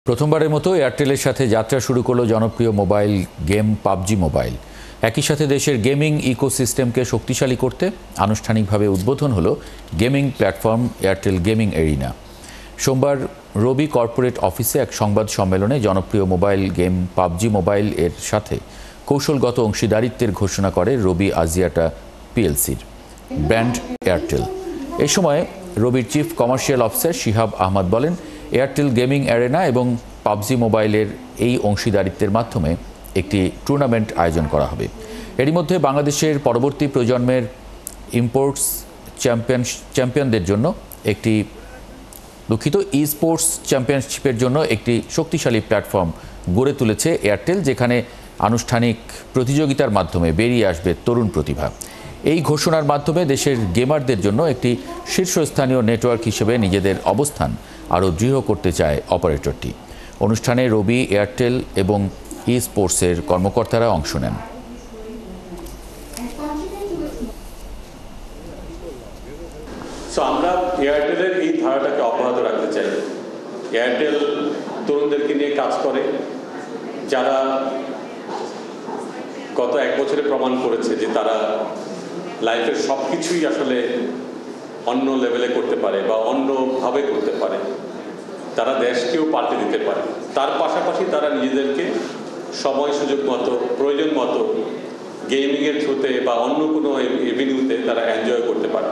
প্রথমবারের মতো এয়ারটেলের সাথে যাত্রা শুরু করলো জনপ্রিয় মোবাইল গেম পাবজি মোবাইল। একই সাথে দেশের গেমিং ইকোসিস্টেমকে শক্তিশালী করতে আনুষ্ঠানিকভাবে উদ্বোধন হলো gaming platform Airtel gaming arena. সোমবার রবি কর্পোরেট অফিসে এক সংবাদ সম্মেলনে জনপ্রিয় মোবাইল গেম পাবজি মোবাইল এর সাথে কৌশলগত অংশীদারিত্বের ঘোষণা করে রবি আজিয়াটা পিএলসির ব্র্যান্ড এয়ারটেল। এই সময় রবির chief commercial officer Shihab Ahmed বলেন, এয়ারটেল গেমিং অ্যারেনা এবং পাবজি মোবাইলের এই অংশীদারিত্বের মাধ্যমে একটি টুর্নামেন্ট আয়োজন করা হবে। এরই মধ্যে বাংলাদেশের পরবর্তী প্রজন্মের ইম্পোর্টস চ্যাম্পিয়নদের জন্য ই স্পোর্টস চ্যাম্পিয়নশিপের জন্য একটি শক্তিশালী প্ল্যাটফর্ম গড়ে তুলেছে এয়ারটেল, যেখানে আনুষ্ঠানিক প্রতিযোগিতার মাধ্যমে বেরিয়ে আসবে তরুণ প্রতিভা। এই ঘোষণার মাধ্যমে দেশের গেমারদের জন্য একটি শীর্ষস্থানীয় নেটওয়ার্ক হিসেবে নিজেদের অবস্থান আরও দৃঢ় করতে চায় অপারেটরটি। অনুষ্ঠানে রবি, এয়ারটেল এবং ই স্পোর্টসের কর্মকর্তারা অংশ নেন। আমরা এয়ারটেলের এই ধারাটাকে অব্যাহত রাখতে চাই। এয়ারটেল তরুণদেরকে নিয়ে কাজ করে, যারা গত এক বছরে প্রমাণ করেছে যে তারা লাইফের সব কিছুই আসলে অন্য লেভেলে করতে পারে বা অন্যভাবে করতে পারে। তারা দেশকেও পাল্টে দিতে পারে। তার পাশাপাশি তারা নিজেদেরকে সময় সুযোগ মতো, প্রয়োজন মতো গেমিংয়ের থ্রুতে বা অন্য কোনো এভিনিউতে তারা এনজয় করতে পারে।